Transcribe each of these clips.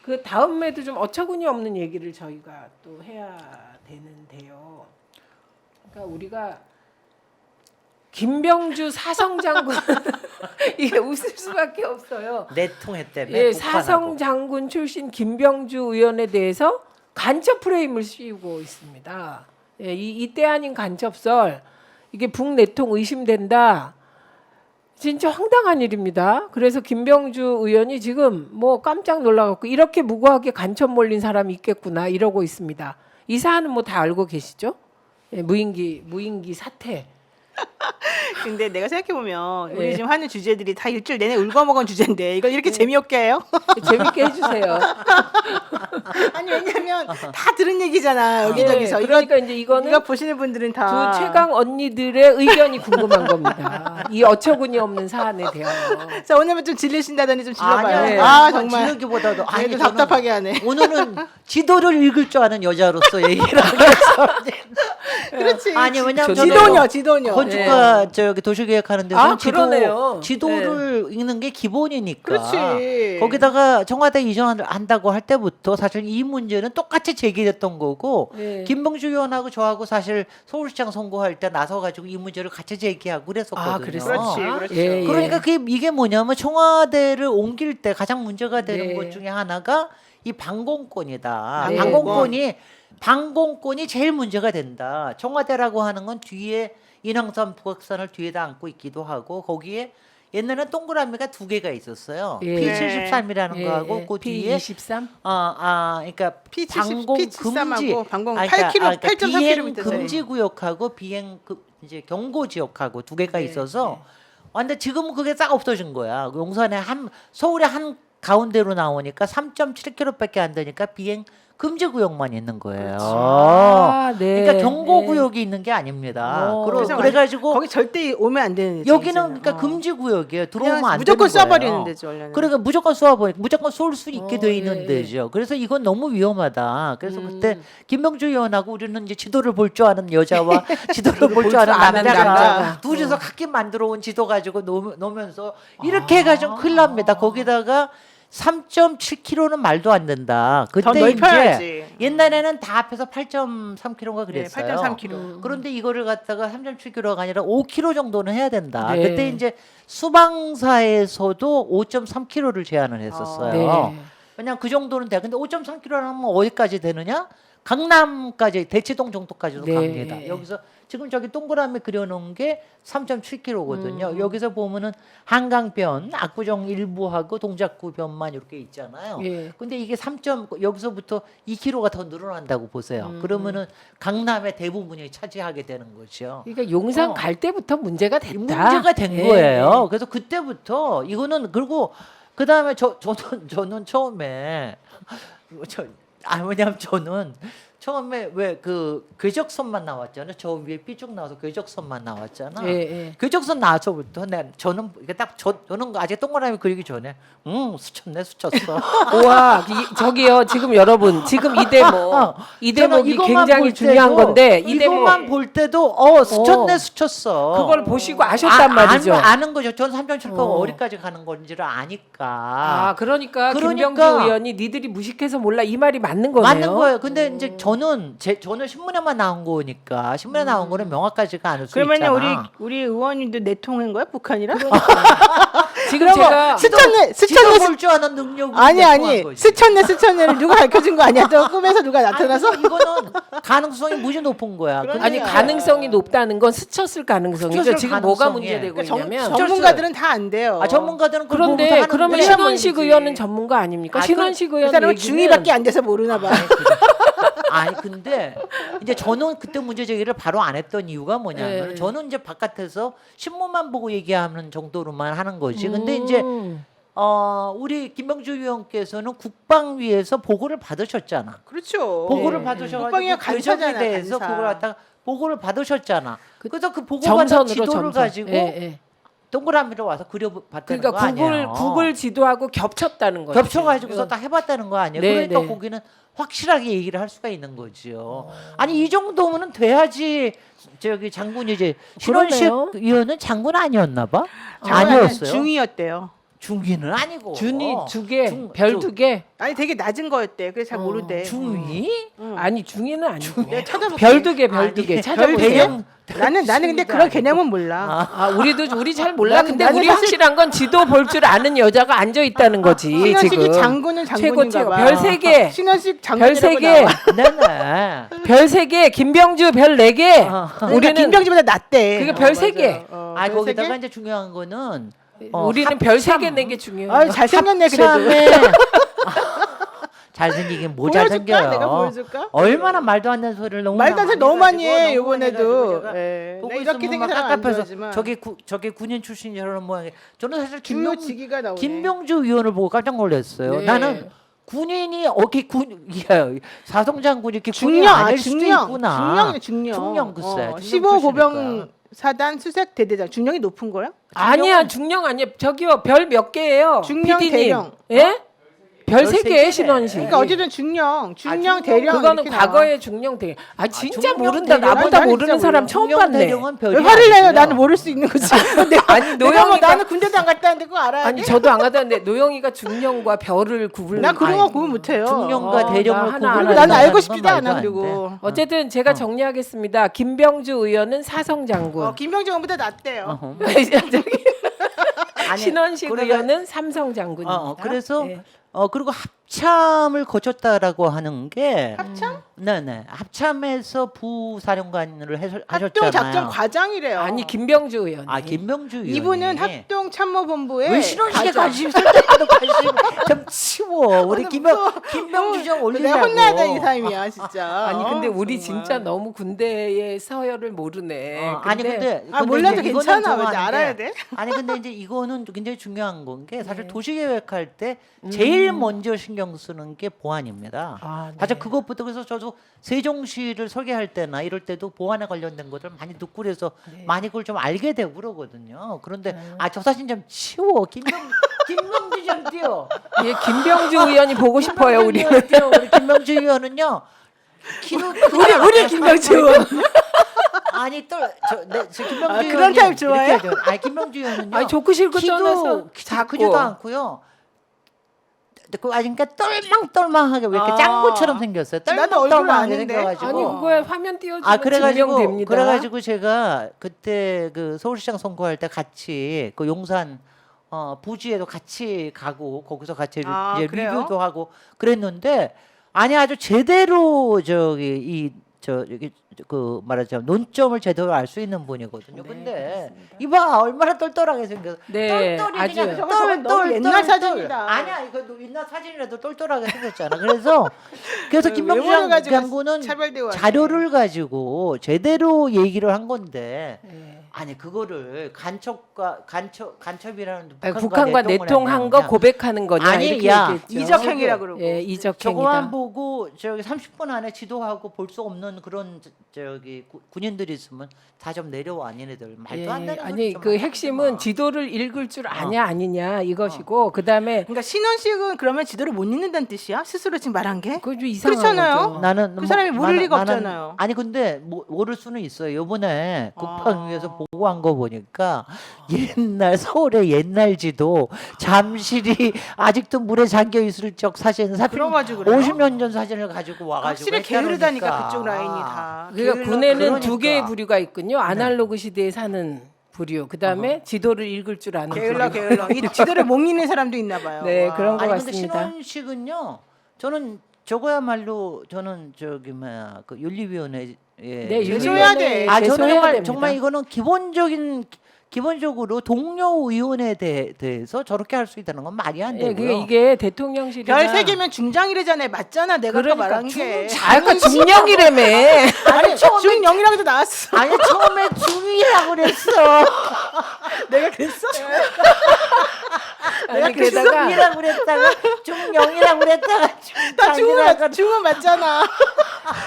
그 다음에도 좀 어처구니 없는 얘기를 저희가 또 해야 되는데요. 그러니까 우리가 김병주 사성장군 이게 웃을 수밖에 없어요. 내통했 때문에 예, 북한하고. 사성장군 출신 김병주 의원에 대해서 간첩 프레임을 씌우고 있습니다. 예, 이때 아닌 간첩설 이게 북내통 의심된다. 진짜 황당한 일입니다. 그래서 김병주 의원이 지금 뭐 깜짝 놀라갖고 이렇게 무고하게 간첩 몰린 사람이 있겠구나 이러고 있습니다. 이 사안은 뭐 다 알고 계시죠? 예, 무인기 사태. 근데 내가 생각해 보면 우리 네. 지금 하는 주제들이 다 일주일 내내 울거먹은 주제인데 이걸 이렇게 재미없게 해요? 재밌게 해주세요. 아니 왜냐면 다 들은 얘기잖아 여기저기서. 예, 그러니까 이제 이거는 이거 보시는 분들은 다 두 최강 언니들의 의견이 궁금한 겁니다. 이 어처구니 없는 사안에 대하여. 자 오늘은 좀 질리신다더니 좀 질러봐요. 아니요. 아 정말 지르기보다도 얘도 답답하게 하네. 오늘은 지도를 읽을 줄 아는 여자로서 얘기를 하겠어. 그렇지. 아니 왜냐면 지도녀. 건축가 저기 도시계획하는 데서는 아, 그러네요. 지도를 읽는 게 기본이니까. 그렇지. 거기다가 청와대 이전을 한다고 할 때부터 사실 이 문제는 똑같이 제기됐던 거고 네. 김병주 의원하고 저하고 사실 서울시장 선거할 때 나서가지고 이 문제를 같이 제기하고 그랬었거든요. 아, 그랬어요? 그렇지, 그렇죠. 예, 예. 그러니까 이게 뭐냐면 청와대를 옮길 때 가장 문제가 되는 네. 것 중에 하나가 이 방공권이다. 네. 방공권이 제일 문제가 된다. 청와대라고 하는 건 뒤에 인왕산 북악산을 뒤에다 안고 있기도 하고 거기에 옛날에는 동그라미가 두 개가 있었어요. 예. P73이라는 거하고 그 뒤에 P23? 그러니까 방공 금지, P73하고 방공 그러니까 8km, 비행 8.3km 금지 구역하고 비행 이제 경고 지역하고 두 개가 네, 있어서 근데 지금은 그게 싹 없어진 거야. 용산에 서울에 한 가운데로 나오니까 3.7km밖에 안 되니까 비행 금지 구역만 있는 거예요. 아, 네. 그러니까 경고 네. 구역이 있는 게 아닙니다. 그래서 그래가지고 거기 절대 오면 안 되는 여기는 지역이잖아. 그러니까 금지 구역이에요. 들어오면 그냥 안 무조건 되는 거예요. 쏴버리는 데죠 원래는. 그러니까 무조건 쏘아버리, 무조건 쏠 수 있게 돼 있는 예. 데죠. 그래서 이건 너무 위험하다. 그래서 그때 김병주 의원하고 우리는 이제 지도를 볼 줄 아는 여자와 지도를 볼 줄 아는 남자가 둘이서 각기 만들어 온 지도 가지고 놓으면서 이렇게 해가지고 큰일 납니다. 거기다가 3.7km는 말도 안 된다. 더 그때 넓혀야지. 이제 옛날에는 다 합해서 8.3km가 네, 그랬어요. 8.3km. 그런데 이거를 갖다가 3.7km가 아니라 5km 정도는 해야 된다. 네. 그때 이제 수방사에서도 5.3km를 제안을 했었어요. 네. 왜냐면 그 정도는 돼. 근데 5.3km라면 어디까지 되느냐? 강남까지 대치동 정도까지도 네. 갑니다. 여기서 지금 저기 동그라미 그려놓은 게 3.7km거든요. 여기서 보면은 한강변, 압구정 일부하고 동작구변만 이렇게 있잖아요. 예. 근데 이게 여기서부터 2km가 더 늘어난다고 보세요. 그러면은 강남의 대부분이 차지하게 되는 거죠. 그러니까 용산 갈 때부터 문제가 됐다. 문제가 된 예. 거예요. 그래서 그때부터 이거는 그리고 그 다음에 저는 처음에 왜냐면 저는 처음에 왜 그 궤적선만 나왔잖아요. 저 위에 삐쭉 나와서 궤적선만 나왔잖아. 예, 예. 궤적선 나와서부터 저는 이게 저는 아직 동그라미 그리기 전에 스쳤어. 우와, 저기요. 지금 여러분, 지금 이 대목, 이 대목이 굉장히 중요한 건데 이 대목 이것만 볼 때도 스쳤어. 그걸 보시고 아셨단 말이죠. 아는 거죠. 전 3.7km 어. 어디까지 가는 건지를 아니까. 아, 그러니까 김병주 의원이 니들이 무식해서 몰라 이 말이 맞는 거네요. 맞는 거예요. 근데 이제 저는 신문에만 나온 거니까 신문에 나온 거는 명확하지가 않을 수 그러면 있잖아. 우리 의원님도 내통한 거야 북한이랑? 지금 제가 스쳤네 볼줄 아는 능력이 아니 스쳤네를 누가 가르쳐준 거 아니야? 저 꿈에서 누가 나타나서? 이거는 가능성이 무지 높은 거야. 그러니까. 아니 가능성이 높다는 건 스쳤을 가능성이죠. 스쳤을 지금 뭐가 가능성이. 문제되고 그러니까 있냐면 전문가들은 다 안 돼요. 전문가들은 그걸 보고도 그런데 하는 그러면 거야. 신원식 모르지. 의원은 전문가 아닙니까? 신원식 그 의원 사람은 얘기는 중위밖에 안 돼서 모르나 봐. 아니 근데 이제 저는 그때 문제 제기를 바로 안 했던 이유가 뭐냐면 네. 저는 이제 바깥에서 신문만 보고 얘기하는 정도로만 하는 거지. 근데 이제 우리 김병주 의원께서는 국방위에서 보고를 받으셨잖아. 그렇죠. 보고를 네. 받으셔가지고 국방위가 궤적에 간사잖아, 대해서 간사. 그걸 갖다가 보고를 받으셨잖아. 그래서 그 보고 받은 점선으로 지도를 점선. 가지고 예, 예. 동그라미로 와서 그려봤다는 그러니까 거 아니에요. 구글 지도하고 겹쳤다는 거죠. 겹쳐가지고서 다 해봤다는 거 아니에요. 네, 그러니까 네. 거기는 확실하게 얘기를 할 수가 있는 거죠. 아니 이 정도면은 돼야지. 저기 장군이 이제 신원식 그러네요. 의원은 장군 아니었나 봐. 장관은 아니었어요. 중위였대요. 중위는 아니고 준이 두 개, 중- 별 중- 두 개. 아니 되게 낮은 거였대. 그래서 잘 모르대. 중위? 아니 중위는 아니고. 내가 찾아볼게. 별 두 개, 별 두 아니, 개 별 찾아보세요. 대형. 나는 근데 그런 아니고. 개념은 몰라. 우리 잘 몰라. 근데 나는 우리 사실- 확실한 건 지도 볼 줄 아는 여자가 앉아 있다는 거지. 신현식이 지금. 장군은 최고 장군인가 봐. 별 세 개. 신현식 별 세 장군이라고 개. 나와. 네네. 별 세 개. 김병주 별 네 개. 그러니까 우리는 김병지보다 낫대. 그게 별 세 개. 아 별 세 거기다가 개? 이제 중요한 거는 우리는 별 세 개 네 개 중요해. 아유 잘생겼네 그래도. 참에 잘생기긴 뭐 보여줄까? 잘생겨요. 내가 보여줄까? 얼마나 말도 안 되는 소리를 너무 말도 안 돼 너무 많이 해 해가지고 이번에도. 제가 예. 보고 나 이렇게 있으면 생긴 막 사람 안 깝깝해서 좋아하지만. 저게 군인 출신 저런 모양이 저는 사실 주요지기가 나오네. 김병주 의원을 보고 깜짝 놀랐어요. 네. 나는 군인이 어떻게 사성장군이 이렇게 군인 중령 아닐 수도 있구나. 중령이네 중령. 중령 글쎄. 15 고병 사단 수색 대대장 중령이 높은 거야? 아니야 중령 아니야. 저기요 별 몇 개예요. 중령, PD님. 대령. 예? 별 세 세 개 개네. 신원식. 그러니까 어쨌든 중령 중령, 대령 그거는 이렇게 나와. 과거의 중령 대령. 아 진짜 중령 모른다. 대령. 나보다 나는 모르는 진짜 사람 몰라. 처음 중령 봤네. 대령은 별이 왜 화를 내요? 아니고요. 나는 모를 수 있는 거지. 아니 내가 뭐 노영이가 나는 군대도 안 갔다 왔는데 그거 알아야 아니 돼? 저도 안 가다는데 노영이가 중령과 별을 구분. 나 그런 아니, 거 구분 못해요. 중령과 나 대령을 하나 구분을 알아요. 나는 알고 한다는 싶지도 건 않아 말도 안 그리고. 돼. 어쨌든 제가 정리하겠습니다. 김병주 의원은 사성 장군. 김병지 의원보다 낫대요. 신원식 그러니까- 의원은 삼성 장군입니다. 그래서 네. 그리고 합참을 거쳤다라고 하는 게 합참? 네네 합참에서 부사령관을 하셨잖아요. 합동 작전 과장이래요. 아니 김병주 의원. 김명주 의원이 이분은 합동 참모본부의 왜 신혼식에 과장. 관심 있을 때도 관심 좀 치워. 우리 김명주 좀 올리자고. 내가 혼나야 되는 사람이야 진짜. 아니 근데 우리 정말. 진짜 너무 군대의 서열을 모르네. 아니 근데 아 근데 몰라도 이제 이거는 괜찮아. 좀 왜 알아야 돼? 아니 근데 이제 이거는 굉장히 중요한 건 게 사실 도시계획할 때 제일 먼저 신경 쓰는 게 보안입니다. 아, 네. 사실 그것부터 그래서 저도 세종시를 설계할 때나 이럴 때도 보안에 관련된 것들 많이 듣고 그래서 많이 그걸 좀 알게 되고 그러거든요. 그런데 저 사진 좀 치워. 김명주 좀 띄워. 예, 김병주 의원이 보고 싶어요 우리. 우리 김명주 의원은요. 키도 우리 김병주 의원. 아니 저 김명주 아, 그런 의원이 타입 좋아해? 이렇게 하죠. 김명주 의원은요. 아니 좋고 싫고 떠나서 작지도 작고. 않고요. 그러니까 똘망똘망하게 왜 이렇게 짱구처럼 생겼어요. 나는 얼굴 똘망똘망하게 아는데. 생겨가지고. 아니 그거에 화면 띄워주면 그래가지고 증명됩니다. 제가 그때 그 서울시장 선거할 때 같이 그 용산 부지에도 같이 가고 거기서 같이 이제 그래요? 리뷰도 하고 그랬는데 아니 아주 제대로 저기 여기 그 말하자면 논점을 제대로 알 수 있는 분이거든요. 근데 이봐 얼마나 똘똘하게 생겨서 네, 똘똘이 아주. 그냥 저거 너무 옛날 사진이다. 아니야 이거 옛날 사진이라도 똘똘하게 생겼잖아. 그래서 외모를 김명주 가지고 장군은 차별되고 하네. 자료를 가지고 제대로 얘기를 한 건데 네. 아니 그거를 간첩이라는 북한과 내통한 거 고백하는 거냐 아니, 이렇게 야, 얘기했죠. 이적행위라 그러고. 예, 이적행위다. 저거만 보고 저기 30분 안에 지도하고 볼 수 없는 그런 저기 군인들이 있으면 다 좀 내려와 니네들 말도 안 예, 되는 아니 소리 좀 그 하지 핵심은 마. 지도를 읽을 줄 아냐 아니냐 이것이고 그다음에 그러니까 신원식은 그러면 지도를 못 읽는다는 뜻이야? 스스로 지금 말한 게? 그거 좀 이상한 그렇잖아요. 거죠. 나는 그 사람이 모를 리가 없잖아요. 아니 근데 모를 수는 있어요. 이번에 국방위에서 보고한 거 보니까 옛날 서울의 옛날 지도 잠실이 아직도 물에 잠겨 있을 적 사진 그래가지고 그래요? 50년 전 사진을 가지고 와가지고 확실히 게으르다니까 했다니까. 그쪽 라인이 다. 그러니까 군에는 그러니까. 두 개의 부류가 있군요. 아날로그 시대에 사는 부류. 그다음에 지도를 읽을 줄 아는 게을러 부류. 게을러. 이 지도를 못 읽는 사람도 있나 봐요. 네, 와. 그런 거 아니 근데 같습니다. 신원식은요. 저는 저거야말로 저는 저기 뭐야 그 윤리위원회 네, 제소해야 돼. 윤리위원회에 저는 제소해야 정말 됩니다. 정말 이거는 기본적으로 동료 의원에 대해서 저렇게 할 수 있다는 건 말이 안 네, 되고요. 그게 이게 대통령실이나 별 3개면 중장이래잖아요. 맞잖아. 내가 아까 그러니까 말한 게. 아까 중령이라며. 아니 중영이라고도 나왔어. 아니 처음에 중위라고 그랬어. 내가 그랬어? 아니 게다가 중위라고 그랬다가 중영이라고 그랬다가 나 중은 맞잖아.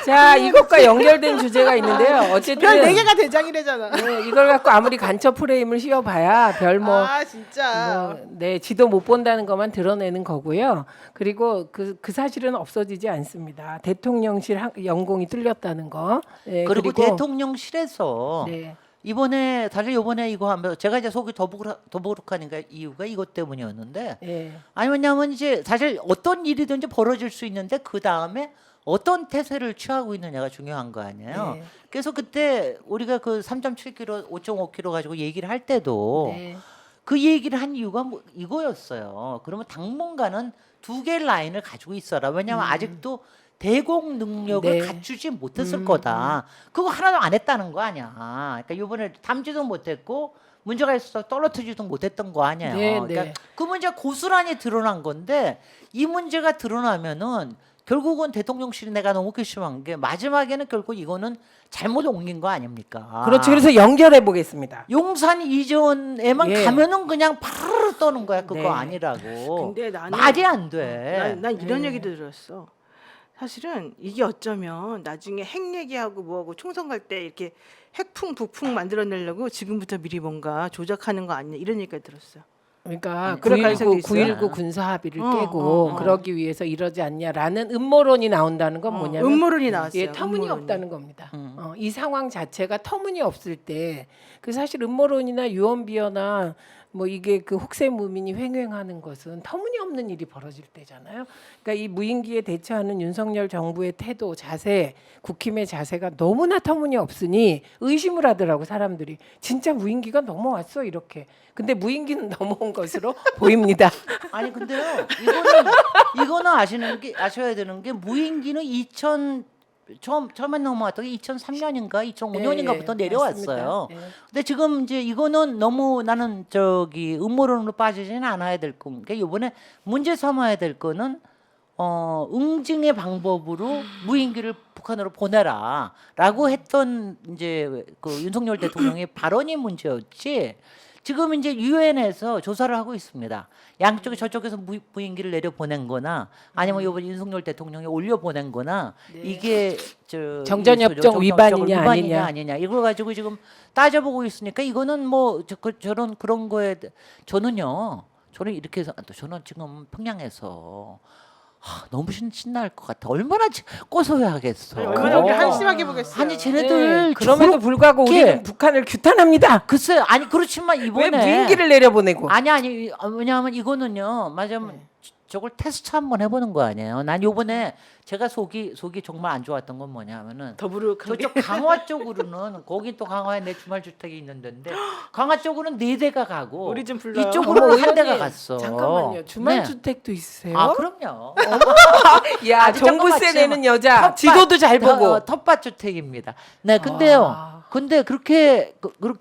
자 이것과 연결된 주제가 있는데요. 어쨌든 별 4개가 대장이래잖아. 네, 이걸 갖고 아무리 간첩 프레임을 씌워봐야 별 뭐 아 진짜. 네, 지도 못 본다는 것만 드러내는 거고요. 그리고 그 사실은 없어지지 않습니다. 대통령실 연공이 뚫렸다는 거. 네, 그리고 대통령실에서 네. 이번에 사실 이번에 이거 하면서 제가 이제 속이 더부룩하니까 이유가 이것 때문이었는데 예. 아니 왜냐하면 이제 사실 어떤 일이든지 벌어질 수 있는데 그 다음에 어떤 태세를 취하고 있느냐가 중요한 거 아니에요. 네. 그래서 그때 우리가 그 3.7kg, 5.5kg 가지고 얘기를 할 때도 네. 그 얘기를 한 이유가 뭐 이거였어요. 그러면 당분간은 두 개의 라인을 가지고 있어라. 왜냐하면 아직도 대공 능력을 네. 갖추지 못했을 거다. 그거 하나도 안 했다는 거 아니야. 그러니까 이번에 담지도 못했고 문제가 있어서 떨어뜨리지도 못했던 거 아니에요. 네, 그러니까 네. 그 문제가 고스란히 드러난 건데 이 문제가 드러나면은 결국은 대통령실이 내가 너무 괘씸한 게 마지막에는 결국 이거는 잘못 옮긴 거 아닙니까? 그렇죠. 그래서 연결해 보겠습니다. 용산 이전에만 예. 가면은 그냥 파르르 떠는 거야. 그거 네. 아니라고. 근데 나는 말이 안 돼. 난 이런 네. 얘기도 들었어. 사실은 이게 어쩌면 나중에 핵 얘기하고 뭐하고 총선 갈 때 이렇게 핵풍 북풍 만들어내려고 지금부터 미리 뭔가 조작하는 거 아니냐 이런 얘기가 들었어요. 그러니까 그럴 가능성도 9.19 군사 합의를 어, 깨고 그러기 위해서 이러지 않냐라는 음모론이 나온다는 건 뭐냐면 음모론이 나왔어요. 예, 터무니없다는 겁니다. 이 상황 자체가 터무니없을 때 그 사실 음모론이나 유언비어나 뭐 이게 그 혹세무민이 횡행하는 것은 터무니없는 일이 벌어질 때잖아요. 그러니까 이 무인기에 대처하는 윤석열 정부의 태도, 자세, 국힘의 자세가 너무나 터무니없으니 의심을 하더라고 사람들이. 진짜 무인기가 넘어왔어 이렇게. 근데 무인기는 넘어온 것으로 보입니다. 아니 근데요. 이거는 아셔야 되는 게 무인기는 처음에 넘어왔던 게 2003년인가 2005년인가부터 예, 내려왔어요. 맞습니다. 예. 근데 지금 이제 이거는 너무 나는 저기 음모론으로 빠지지는 않아야 될 겁니다. 이번에 문제 삼아야 될 거는 응징의 방법으로 무인기를 북한으로 보내라라고 했던 이제 그 윤석열 대통령의 발언이 문제였지. 지금 이제 유엔에서 조사를 하고 있습니다. 양쪽에 저쪽에서 무인기를 내려 보낸거나 아니면 이번 윤석열 대통령이 올려 보낸거나 이게 정전협정 위반이냐 아니냐 이걸 가지고 지금 따져보고 있으니까 이거는 뭐 저런 그런 거에 저는 이렇게 해서 저는 지금 평양에서 너무 신날 것 같아. 얼마나 고소해하겠어. 얼마나 우리 한심하게 보겠어요. 아니 쟤네들 네, 그럼에도 불구하고 우리는 북한을 규탄합니다. 글쎄 아니 그렇지만 이번에 왜 무인기를 내려보내고? 아니 왜냐하면 이거는요 맞으면 저걸 테스트 한번 해보는 거 아니에요. 난 요번에 제가 속이 정말 안 좋았던 건 뭐냐면은 더부룩한 게 저쪽 강화 쪽으로는 거기 또 강화에 내 주말 주택이 있는데 강화 쪽으로는 4대가 가고 우리 좀 불러요. 이쪽으로는 한 대가 의원님, 갔어. 잠깐만요. 주말 네. 주택도 있으세요? 아 그럼요. 야, 아직 정부세 조금 내는 여자. 텃밭, 지도도 잘 보고. 텃밭 주택입니다. 네, 근데요. 아. 근데 그렇게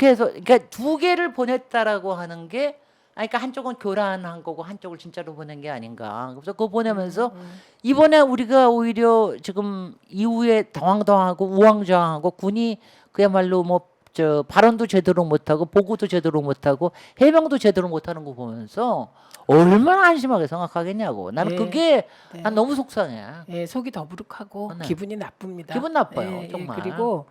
해서 그러니까 2개를 보냈다라고 하는 게 그러니까 한쪽은 교란한 거고 한쪽을 진짜로 보낸 게 아닌가. 그래서 그거 보내면서 이번에 우리가 오히려 지금 이후에 당황하고 우왕좌왕하고 군이 그야말로 뭐 발언도 제대로 못하고 보고도 제대로 못하고 해명도 제대로 못하는 거 보면서 얼마나 한심하게 생각하겠냐고. 나는 네. 그게 네. 난 너무 속상해. 예, 속이 더부룩하고 네. 기분이 나쁩니다. 기분 나빠요, 예, 예, 정말. 그리고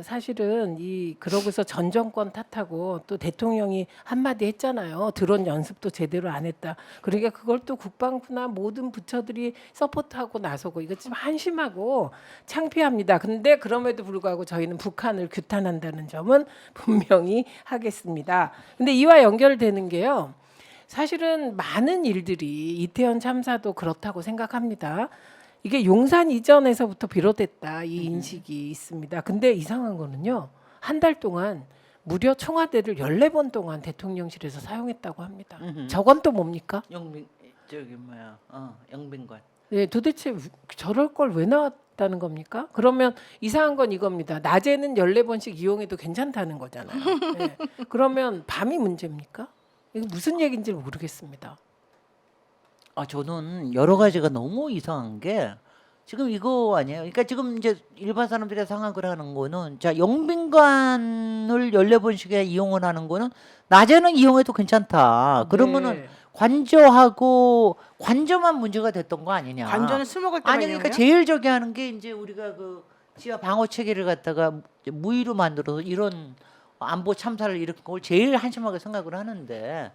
사실은 그러고서 전 정권 탓하고 또 대통령이 한마디 했잖아요. 드론 연습도 제대로 안 했다. 그러니까 그걸 또 국방부나 모든 부처들이 서포트하고 나서고 이거 좀 한심하고 창피합니다. 근데 그럼에도 불구하고 저희는 북한을 규탄한다는 점은 분명히 하겠습니다. 근데 이와 연결되는 게요. 사실은 많은 일들이 이태원 참사도 그렇다고 생각합니다. 이게 용산 이전에서부터 비롯됐다 이 인식이 있습니다. 근데 이상한 거는요. 한 달 동안 무려 청와대를 14번 동안 대통령실에서 사용했다고 합니다. 저건 또 뭡니까? 영빈관. 네, 도대체 저럴 걸 왜 나왔다는 겁니까? 그러면 이상한 건 이겁니다. 낮에는 14번씩 이용해도 괜찮다는 거잖아요. 네. 그러면 밤이 문제입니까? 이거 무슨 얘기인지 모르겠습니다. 저는 여러 가지가 너무 이상한 게 지금 이거 아니에요. 그러니까 지금 이제 일반 사람들이 상황을 하는 거는 자 영빈관을 14번씩에 이용을 하는 거는 낮에는 이용해도 괜찮다. 그러면은 네. 관저만 문제가 됐던 거 아니냐. 관전은 술 먹을 때만 아니 그러니까 이용해요? 제일 저기 하는 게 이제 우리가 그 지하 방어 체계를 갖다가 무의로 만들어서 이런 안보 참사를 일으킨 걸 제일 한심하게 생각을 하는데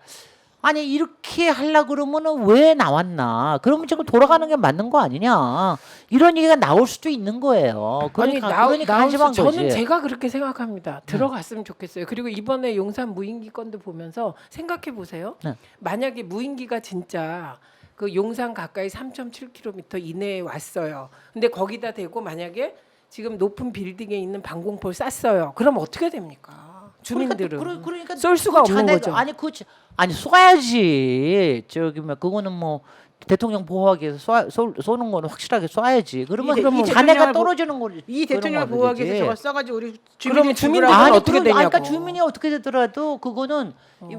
아니 이렇게 하려 그러면은 왜 나왔나? 그러면 지금 돌아가는 게 맞는 거 아니냐? 이런 얘기가 나올 수도 있는 거예요. 그러니까 그러니까 한심한 거지. 저는 제가 그렇게 생각합니다. 들어갔으면 좋겠어요. 그리고 이번에 용산 무인기 건도 보면서 생각해 보세요. 네. 만약에 무인기가 진짜 그 용산 가까이 3.7km 이내에 왔어요. 근데 거기다 대고 만약에 지금 높은 빌딩에 있는 방공포를 쐈어요. 그럼 어떻게 됩니까? 주민들은 그러니까 쏠 수가 없는 자네가- 거죠. 아니 쏴야지. 저기 뭐 그거는 뭐 대통령 보호하기 위해서 쏘는 거는 확실하게 쏴야지. 그러면 이 자네가 대통령을 떨어지는 거지. 이 대통령을 그런 보호하기 위해서 거지. 저거 쏴가지고 우리 그러면 주민들이 주민들은 죽으라고. 아니, 어떻게 되냐고. 그러니까 주민이 어떻게 되더라도 그거는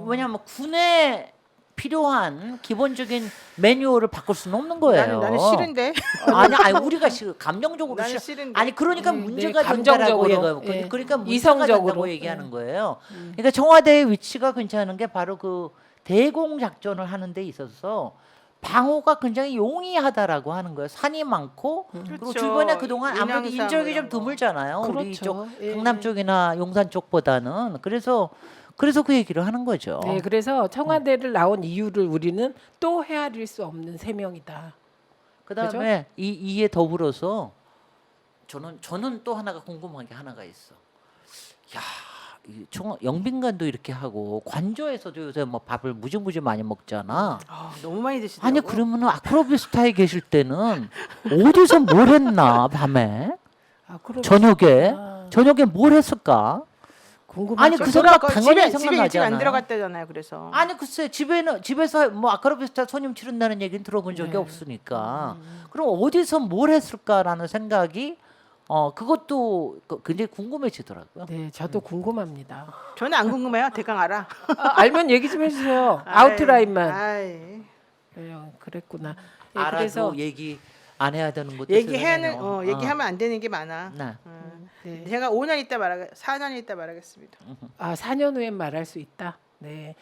왜냐하면 군에 필요한 기본적인 매뉴얼을 바꿀 수는 없는 거예요. 나는 싫은데. 아니 우리가 감정적으로 나는 싫어. 싫은데. 아니 그러니까 문제가 네, 된다라고 감정적으로. 얘기하고 예. 그러니까 문제가 이성적으로. 된다고 얘기하는 거예요. 그러니까 청와대의 위치가 괜찮은 게 바로 그 대공 작전을 하는 데 있어서 방어가 굉장히 용이하다라고 하는 거예요. 산이 많고 그리고 그렇죠. 주변에 그동안 아무래도 인왕산 인적이 이런 좀 거. 드물잖아요. 우리 그렇죠. 이쪽 예. 강남 쪽이나 용산 쪽보다는 그래서 그 얘기를 하는 거죠. 네, 그래서 청와대를 나온 이유를 우리는 또 헤아릴 수 없는 세 명이다. 그다음에 이에 더불어서 저는 또 하나가 궁금한 게 하나가 있어. 야, 영빈관도 이렇게 하고 관저에서도 요새 뭐 밥을 무지무지 많이 먹잖아. 너무 많이 드시더라고. 아니 그러면은 아크로비스타에 계실 때는 어디서 뭘 했나 밤에 아, 그럼 저녁에 뭘 했을까? 궁금하죠. 아니 그 생각 당연히 집에 일찍 생각나잖아요. 안 들어갔다잖아요. 그래서. 아니 글쎄 집에서 뭐 아크로비스타 손님 치른다는 얘기는 들어본 적이 네. 없으니까 그럼 어디서 뭘 했을까라는 생각이 그것도 굉장히 궁금해지더라고요. 네, 저도 궁금합니다. 저는 안 궁금해요. 대강 알아. 알면 얘기 좀 해주세요. 아웃라인만. 아이. 네, 그랬구나. 네, 알아도 그래서 얘기 안 해야 되는 것도 얘기하면 안 되는 게 많아. 네. 네. 제가 5년 있다 4년 있다 말하겠습니다. 아, 4년 후엔 말할 수 있다. 네.